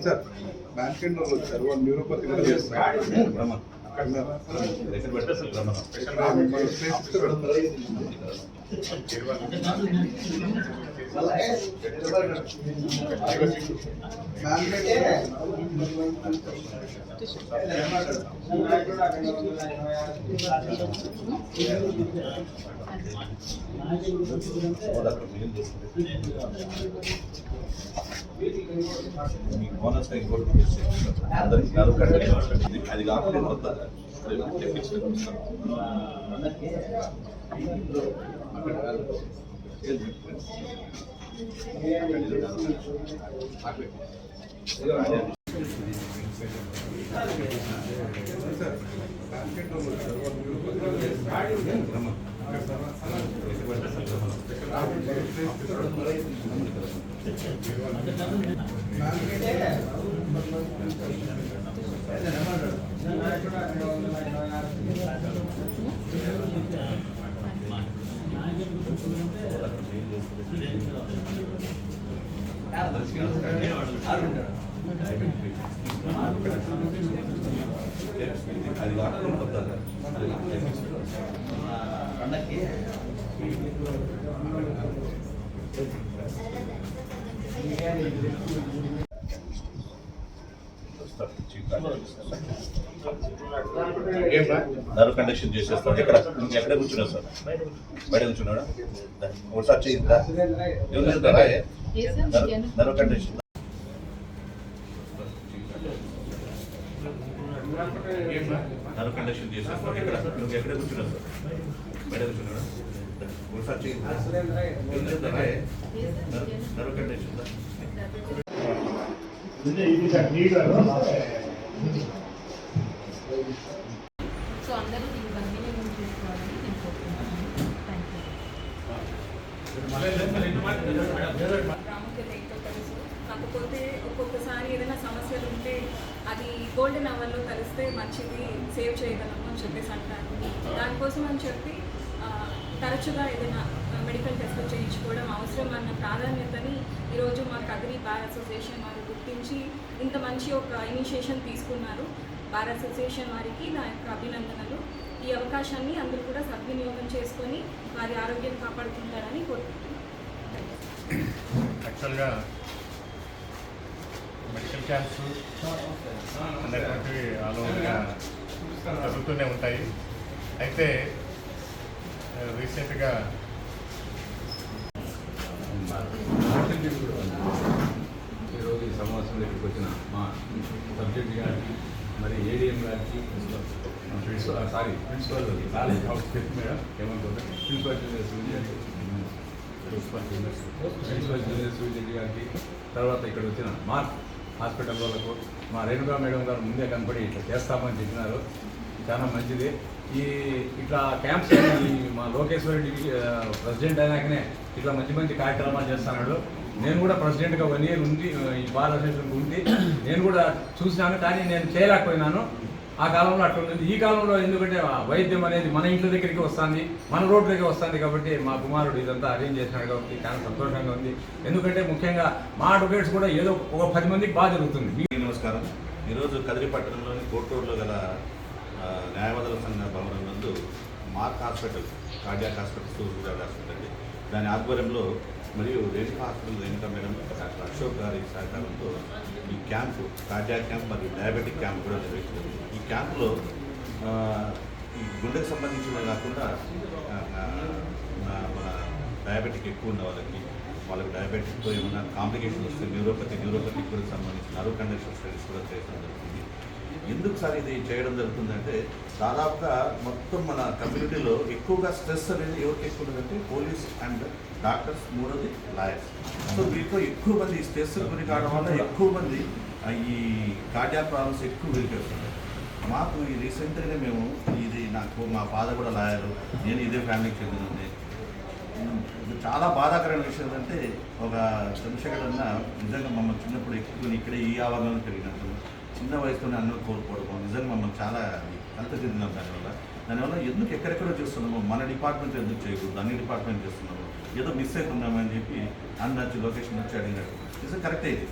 Sir bank end వచ్చారు వాళ్ళు neuropathy కూడా చేస్తారు బోనస్ అందరికి అది కాకుండా మొత్తం అది కాకుండా పండక్కి నరు కండక్షన్ చేసేస్తాను. ఎక్కడ కూర్చున్నావు సార్? బయట కూర్చున్నాడా? ఒకసారి చేయిందా నరు కండక్షన్ నరు కండక్షన్ చేసేస్తాను. ఎక్కడ కూర్చున్నావు సార్? బయట కూర్చున్నాడా? ఒకసారి చేయిందా నరు కండక్షన్ సో అందరూ దీన్ని కన్వీనియంట్ చేసుకోవాలని నేను కోరుకుంటున్నాను. ప్రాముఖ్యత ఏంటో తెలుసు, కాకపోతే ఒక్కొక్కసారి ఏదైనా సమస్యలు ఉంటే అది గోల్డెన్ అవర్లో కలిస్తే మంచిది, సేవ్ చేయగలము అని చెప్పేసి అంటారు. దానికోసం అని చెప్పి తరచుగా ఏదైనా మెడికల్ టెస్ట్లు చేయించుకోవడం అవసరం అన్న ప్రాధాన్యతని ఈరోజు మా కదిరి బార్ అసోసియేషన్ వారు గుర్తించి ఇంత మంచి ఒక ఇనిషియేషన్ తీసుకున్నారు. బార్ అసోసియేషన్ వారికి నా యొక్క అభినందనలు. ఈ అవకాశాన్ని అందరూ కూడా సద్వినియోగం చేసుకొని వారి ఆరోగ్యం కాపాడుకుంటారని కోరుకుంటున్నాను. యాక్చువల్గా మెడికల్ క్యాంప్స్ అనేటువంటివి ఆల్ ఓవర్గా జరుగుతూనే ఉంటాయి. అయితే రీసెంట్గా ఈరోజు ఈ సమావేశంలోకి వచ్చిన మా సబ్జెక్ట్ గారికి మరి ఏడిఎం గారికి principal college house madam principal junior Suryareddy గారికి, తర్వాత ఇక్కడ వచ్చిన మార్క్ హాస్పిటల్ వాళ్ళకు మా రేణుకా మేడం గారు ముందే కనపడి ఇట్లా చేస్తామని చెప్పినారు. చాలా మంచిది. ఇట్లా క్యాంప్స్ మా లోకేశ్వర రెడ్డి ప్రెసిడెంట్ అయినాకనే ఇట్లా మంచి మంచి కార్యక్రమాలు చేస్తున్నాడు. నేను కూడా ప్రెసిడెంట్గా 1 year ఉంది, ఈ బార్ అసోసియేషన్ ఉంది. నేను కూడా చూసినాను, కానీ నేను చేయలేకపోయినాను. ఆ కాలంలో అట్లా ఉంది. ఈ కాలంలో ఎందుకంటే వైద్యం అనేది మన ఇంటి దగ్గరికి వస్తుంది, మన రోడ్డు దగ్గర వస్తుంది. కాబట్టి మా కుమారుడు ఇదంతా అరేంజ్ చేసినాడు కాబట్టి చాలా సంతోషంగా ఉంది. ఎందుకంటే ముఖ్యంగా మా అడ్వకేట్స్ కూడా ఏదో ఒక 10 మందికి బాగా జరుగుతుంది. నమస్కారం. ఈరోజు కదిరి పట్టణంలోని కోర్టూరులో గల న్యాయవాదుల సంఘ భవనం నందు mark hospital, cardiac hospital, Suryaraj hospital దాని ఆధ్వర్యంలో మరియు Renuka hospital Renuka madam doctor Ashok గారి సహకారంతో ఈ క్యాంపు, కార్డియాక్ క్యాంప్ మరియు డయాబెటిక్ క్యాంప్ కూడా నిర్వహించింది. ఈ క్యాంపులో ఈ గుండెకు సంబంధించిన కాకుండా మన డయాబెటిక్ ఎక్కువ ఉన్న వాళ్ళకి డయాబెటిక్తో ఏమైనా కాంప్లికేషన్ వస్తే న్యూరోపతిక్ కూడా సంబంధించిన నర్వ్ కండక్షన్ స్టడీస్ కూడా చేయడం జరుగుతుంది. ఎందుకు సార్ ఇది చేయడం జరుగుతుందంటే దాదాపుగా మొత్తం మన కమ్యూనిటీలో ఎక్కువగా స్ట్రెస్ అనేది ఎవరికి ఎక్కువ ఉన్నదంటే పోలీస్ అండ్ డాక్టర్స్, మూడోది లాయర్స్. సో వీటిలో ఎక్కువ మంది స్ట్రెస్ గురి కావడం వల్ల ఎక్కువ మంది ఈ కార్డియాక్ ప్రాబ్లమ్స్ ఎక్కువ గురికొస్తున్నాయి. మాకు ఈ రీసెంట్గానే మేము మా ఫాదర్ కూడా లాయరు, నేను ఇదే ఫ్యామిలీకి చెందినండి. చాలా బాధాకరమైన విషయం ఏంటంటే ఒక చంద్రశేఖర్ అన్న నిజంగా మమ్మల్ని చిన్నప్పుడు ఎక్కువ ఇక్కడే ఈ ఆవరణలో పెరిగినట్టు చిన్న వయసులోనే అన్నం కోల్పోవడం నిజంగా మమ్మల్ని చాలా కలత చెందినాం. దానివల్ల ఎందుకు ఎక్కడెక్కడో చేస్తున్నాము, మన డిపార్ట్మెంట్ ఎందుకు చేయకూడదు, అన్ని డిపార్ట్మెంట్ చేస్తున్నాము. ఏదో మిస్ అవుతున్నామని చెప్పి అన్న వచ్చి లొకేషన్ వచ్చి అడిగినాడు. నిజం కరెక్టే, ఇది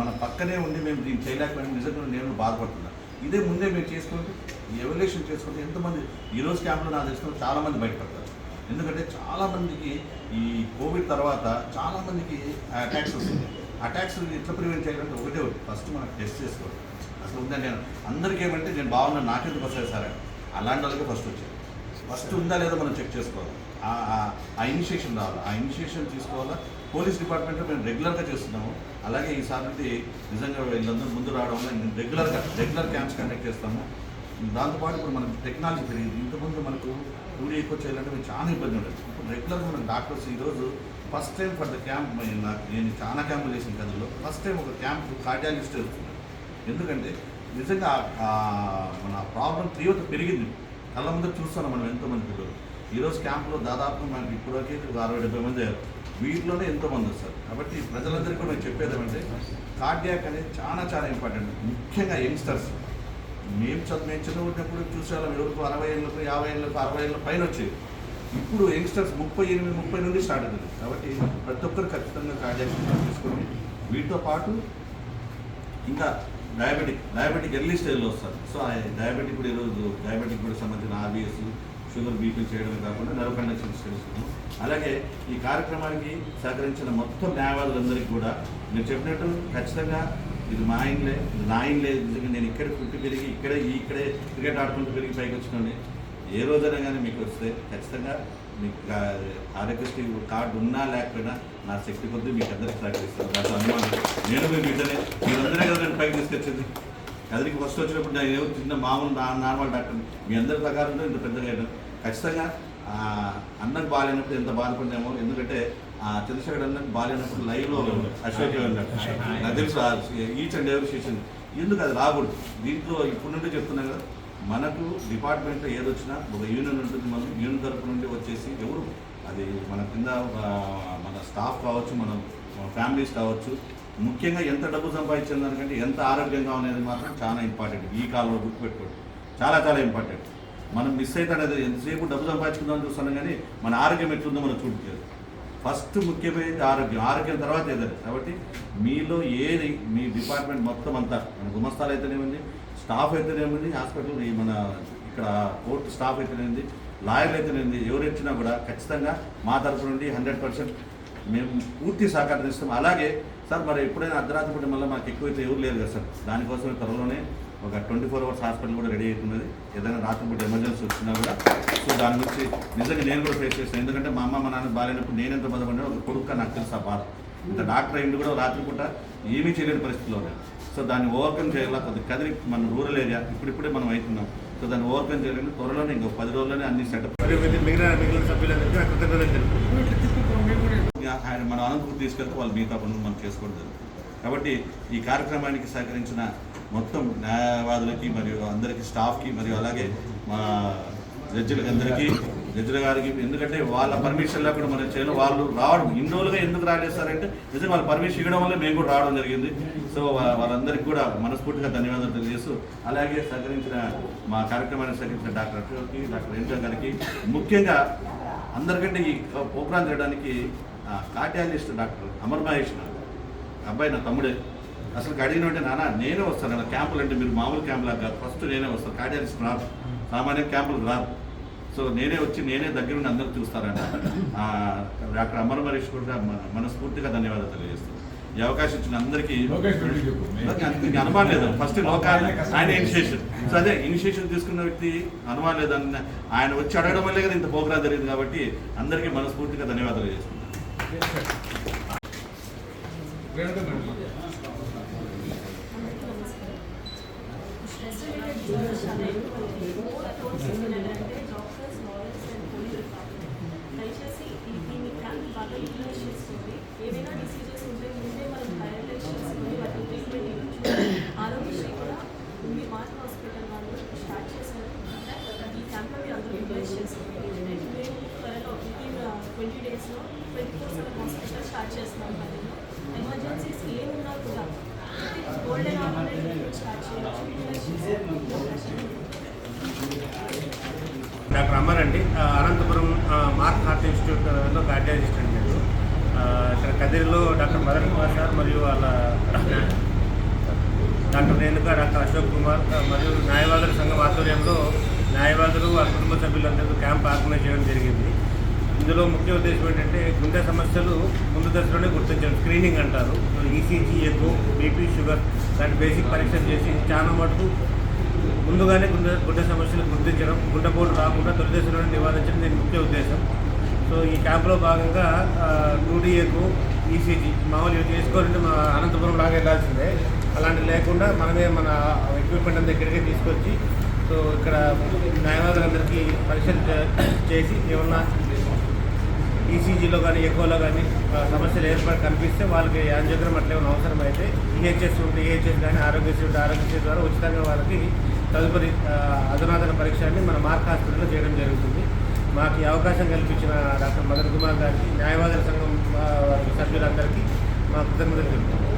మన పక్కనే ఉండి మేము దీన్ని చేయలేకపోయినా నిజంగా నేను బాధపడుతున్నాను. ఇదే ముందే మేము చేసుకుంటే ఎవల్యూషన్ చేసుకుంటే ఎంతమంది ఈరోజు క్యాంప్లో నాకు తెలుసుకుని చాలామంది బయటపడతారు. ఎందుకంటే చాలామందికి ఈ కోవిడ్ తర్వాత చాలామందికి అటాక్స్ వస్తుంది. అటాక్స్ ఎట్లా ప్రివెంట్ చేయాలంటే ఒకటే ఫస్ట్ మనకు టెస్ట్ చేసుకోవాలి. అసలు ఉందని నేను అందరికీ ఏమంటే నేను బాగున్నాను నాకెందుకు వస్తాయి సార్ అలాంటి వాళ్ళకి ఫస్ట్ వచ్చాయి. ఫస్ట్ ఉందా లేదో మనం చెక్ చేసుకోవాలి. ఆ ఇనిషియేషన్ రావాలి, ఆ ఇనిషియేషన్ తీసుకోవాలా. పోలీస్ డిపార్ట్మెంట్లో మేము రెగ్యులర్గా చేస్తున్నాము. అలాగే ఈసారి నిజంగా వీళ్ళందరూ ముందు రావడం వల్ల రెగ్యులర్ క్యాంప్స్ కండక్ట్ చేస్తాము. దాంతోపాటు ఇప్పుడు మనకు టెక్నాలజీ పెరిగింది. ఇంతకుముందు మనకు 2D ఎక్కువ చేయాలంటే మేము చాలా ఇబ్బంది ఉండదు. ఇప్పుడు రెగ్యులర్గా మన డాక్టర్స్ ఈరోజు first time for the camp నేను చాలా క్యాంపులు చేసిన కథల్లో ఫస్ట్ టైం ఒక క్యాంప్ కార్డియాలజిస్ట్ వెళ్తున్నాను. ఎందుకంటే నిజంగా మన ప్రాబ్లం తీవ్రత పెరిగింది. కళ్ళ ముందు చూస్తున్నాం మనం ఎంతోమంది పిల్లలు. ఈరోజు క్యాంప్లో దాదాపు మనకి ఇప్పటివరకు 60-70 మంది అయ్యారు. వీటిలోనే ఎంతోమంది వస్తారు. కాబట్టి ప్రజలందరికీ కూడా మేము చెప్పేది ఏమంటే కార్డియాక్ అనేది చాలా చాలా ఇంపార్టెంట్. ముఖ్యంగా యంగ్స్టర్స్ మేము చదువుకున్నప్పుడు చూసేవాళ్ళం ఎవరికి 60 ఏళ్ళకు 50 ఏళ్ళకు 60 ఏళ్ళ పైన వచ్చేది. ఇప్పుడు యంగ్స్టర్స్ 38-30 నుండి స్టార్ట్ అవుతుంది. కాబట్టి ప్రతి ఒక్కరు ఖచ్చితంగా కార్డియాక్ తీసుకొని వీటితో పాటు ఇంకా డయాబెటిక్ ఎర్లీ స్టేజ్లో వస్తారు. సో ఆ డయాబెటిక్ కూడా ఈరోజు డయాబెటిక్ కూడా సంబంధించిన ఆర్బీఎస్ షుగర్ బీపీ చేయడమే కాకుండా నర్వ్ కండక్షన్ తెలుసుకున్నాం. అలాగే ఈ కార్యక్రమానికి సహకరించిన మొత్తం న్యాయవాదులందరికీ కూడా నేను చెప్పినట్టు ఖచ్చితంగా ఇది మా ఇండ్లే, ఇది నా ఇండ్లే. నిజంగా నేను ఇక్కడ పుట్టి పెరిగి ఇక్కడే క్రికెట్ ఆడుకుంటూ పెరిగి పైకి వచ్చినండి. ఏ రోజైనా కానీ మీకు వస్తే ఖచ్చితంగా మీకు ఆరోగ్యశ్రీ కార్డు ఉన్నా లేకపోయినా నా శక్తి కొద్దీ మీకు అందరికీ సహకరిస్తాను. దాంట్లో అనుమానం నేను మీ బిడ్డనే, మీరందరే కదా నేను పైకి తీసుకొచ్చింది. కదిరికి ఫస్ట్ వచ్చినప్పుడు నేను ఏదో చిన్న మామూలు నార్మల్ డాక్టర్ మీ అందరి ప్రకారంలో ఇంత పెద్దగా అయినా ఖచ్చితంగా అన్నకు బాగాలేనప్పుడు ఎంత బాధపడినామో. ఎందుకంటే చంద్రశేఖర్ అన్నకు బాగాలేనప్పుడు లైవ్లో అశోక్ అన్నట్టు నాకు తెలుసు ఈచ్ అండ్ ఎవరి సెషన్ ఎందుకు అది రాకూడదు. దీంట్లో ఇప్పుడు నుండి చెప్తున్నాం కదా, మనకు డిపార్ట్మెంట్లో ఏదొచ్చినా ఒక యూనియన్ ఉంటుంది. మనం యూనియన్ తరపు నుండి వచ్చేసి ఎవరు అది మన కింద మన స్టాఫ్ కావచ్చు, మన ఫ్యామిలీస్ కావచ్చు, ముఖ్యంగా ఎంత డబ్బు సంపాదించిన దానికంటే ఎంత ఆరోగ్యంగా అనేది మాత్రం చాలా ఇంపార్టెంట్. ఈ కాలంలో గుర్తుపెట్టుకోండి, చాలా చాలా ఇంపార్టెంట్. మనం మిస్ అయితే అనేది ఎంతసేపు డబ్బు సంపాదించుకుందామని చూస్తున్నాం కానీ మన ఆరోగ్యం ఎట్లుందో మనం చూడలేదు. ఫస్ట్ ముఖ్యమైనది ఆరోగ్యం తర్వాత ఏదండి. కాబట్టి మీలో ఏది మీ డిపార్ట్మెంట్ మొత్తం అంతా మన గుమస్తాలు అయితేనేమంది, స్టాఫ్ అయితేనేమంది, హాస్పిటల్ మన ఇక్కడ కోర్టు స్టాఫ్ అయితేనేది, లాయర్లు అయితేనేది, ఎవరు ఇచ్చినా కూడా ఖచ్చితంగా మా తరఫు నుండి 100% మేము పూర్తి సహకారం ఇస్తాం. అలాగే సార్ మరి ఎప్పుడైనా అర్ధరాత్రి పూట మళ్ళీ మాకు ఎక్కువైతే ఎవరు లేరు కదా సార్, దానికోసమే త్వరలోనే ఒక 24 hours హాస్పిటల్ కూడా రెడీ అవుతున్నది. ఏదైనా రాత్రిపూట ఎమర్జెన్సీ వచ్చినా కూడా సో దాని గురించి నిజంగా నేను కూడా ఫేస్ చేస్తాను. ఎందుకంటే మా అమ్మ మా నాన్న బాగాలేనప్పుడు నేను ఎంత బాధపడినా ఒక కొడుకు నాకు తెలుసు ఆ బాధ. ఇంత డాక్టర్ అయింది కూడా రాత్రిపూట ఏమీ చేయలేని పరిస్థితిలో ఉన్నాయి. సో దాన్ని ఓవర్కమ్ చేయాలా. కొద్దిగా కదిరి మన రూరల్ ఏరియా ఇప్పుడిప్పుడే మనం అవుతున్నాం. సో దాన్ని ఓవర్కమ్ చేయాలంటే త్వరలోనే ఇంకో 10 రోజుల్లోనే అన్ని సెటప్ మిగిలిన సభ్యులందరికీ ఆయన మన అనంతపురం తీసుకెళ్తే వాళ్ళు మిగతా పనులు మనం చేసుకోవడం జరుగుతుంది. కాబట్టి ఈ కార్యక్రమానికి సహకరించిన మొత్తం న్యాయవాదులకి మరియు అందరికీ స్టాఫ్కి మరియు అలాగే మా జడ్జిలకి అందరికీ జడ్జిల గారికి, ఎందుకంటే వాళ్ళ పర్మిషన్ లేకుండా మనం చేయడం వాళ్ళు రావడం ఇన్ని రోజులుగా ఎందుకు రాలేస్తారంటే నిజంగా వాళ్ళ పర్మిషన్ ఇవ్వడం వల్ల మేము కూడా రావడం జరిగింది. సో వాళ్ళందరికీ కూడా మనస్ఫూర్తిగా ధన్యవాదాలు తెలియజేస్తూ అలాగే సహకరించిన మా కార్యక్రమానికి సహకరించిన డాక్టర్ అశోక్కి, డాక్టర్ ఎంజా గారికి, ముఖ్యంగా అందరికంటే ఈ ప్రోగ్రాం చేయడానికి కార్డియాలజిస్ట్ డాక్టర్ అమర్ మహేష్ అబ్బాయి నా తమ్ముడే. అసలు అడిగినంటే నాన్న నేనే వస్తాను అన్న క్యాంపులు అంటే మీరు మామూలు క్యాంపులా కాదు, ఫస్ట్ నేనే వస్తాను. కార్డియాలజిస్ట్ రాదు, సామాన్య క్యాంపులు రాదు. సో నేనే వచ్చి నేనే దగ్గర నుండి అందరూ చూస్తారన్న డాక్టర్ అమర్ మహేష్ కూడా మనస్ఫూర్తిగా ధన్యవాదాలు తెలియజేస్తాను. ఈ అవకాశం ఇచ్చిన అందరికీ అనుమానం లేదు. ఫస్ట్ లోకాలు ఆయన ఇనిషియేషన్, సో అదే ఇనిషియేషన్ తీసుకున్న వ్యక్తి అనుమానం లేదన్న ఆయన వచ్చి అడగడం వల్లే కదా ఇంత ప్రోగ్రాం జరిగింది. కాబట్టి అందరికీ మనస్ఫూర్తిగా ధన్యవాదాలు చేస్తున్నాను. దయచేసి దీన్ని క్యాంప్ బాగా యూటిలైజ్ చేసుకోండి. ఏదైనా డిసీజెస్ ఉంటే ముందే మనం డయాగ్నోస్ చేసుకొని వాటి ట్రీట్మెంట్ ఇవ్వచ్చు. ఆరోగ్యశ్రీ కూడా మీ మార్క్ హాస్పిటల్ వాళ్ళు స్టార్ట్ చేశారు. ఈ క్యాంప్లో మీరు అందరూ యూటిలైజ్ చేసుకోండి. మేము త్వరలో వితిన్ 20 daysలో 24/7 హాస్పిటల్ స్టార్ట్ చేస్తున్నాం. పనిలో ఎమర్జెన్సీస్ ఏమున్నా కూడా గోల్డెన్ ఆర్గనైజేషన్ స్టార్ట్ చేయవచ్చు. యూటిలైజ్ చేసుకోండి. డాక్టర్ అమర్ అండి, అనంతపురం మార్క్ హార్ట్ ఇన్స్టిట్యూట్లో కార్డియాలజిస్ట్ అండి. కదిరిలో డాక్టర్ మదన్ కుమార్ సార్ మరియు వాళ్ళ డాక్టర్ రేణుక, డాక్టర్ అశోక్ కుమార్ మరియు న్యాయవాదుల సంఘం ఆధ్వర్యంలో న్యాయవాదులు వాళ్ళ కుటుంబ సభ్యులందరికీ క్యాంప్ ఆర్గనైజ్ చేయడం జరిగింది. ఇందులో ముఖ్య ఉద్దేశం ఏంటంటే గుండె సమస్యలు ముందు దశలోనే గుర్తించడం, స్క్రీనింగ్ అంటారు. ఈసీజీ, ఎకో, బీపీ, షుగర్ లాంటి బేసిక్ పరీక్షలు చేసి చాలా మటుకు ముందుగానే గుండె సమస్యలు గుర్తించడం, గుండెపోటు రాకుండా తొలి దశలోనే నివారించడం దీని ముఖ్య ఉద్దేశం. సో ఈ క్యాంప్లో భాగంగా 2D ఎకో, ఈసీజీ మామూలుగా చేసుకోవాలంటే మా అనంతపురం లాగా వెళ్ళాల్సిందే, అలాంటి లేకుండా మనమే మన ఎక్విప్మెంట్ అంతా ఇక్కడికే తీసుకొచ్చి సో ఇక్కడ న్యాయవాదులందరికీ పరీక్షలు చేసి ఏమన్నా ఈసీజీలో కానీ ఎకోలో కానీ సమస్యలు కనిపిస్తే వాళ్ళకి యాంజియోగ్రామ్ అట్లా ఏమైనా అవసరమైతే ఈహెచ్ఎస్ ఉంటే ఈహెచ్ఎస్ కానీ ఆరోగ్యశ్రీ ఉంటే ఆరోగ్యశ్రీ ద్వారా ఉచితంగా వాళ్ళకి తదుపరి అధునాతన పరీక్షని మన మార్క్ హాస్పిటల్లో చేయడం జరుగుతుంది. మాకు ఈ అవకాశం కల్పించిన డాక్టర్ మదన్ కుమార్ గారికి, న్యాయవాదుల సంఘం సభ్యులందరికీ మా కృతజ్ఞతలు తెలుపుతున్నాం.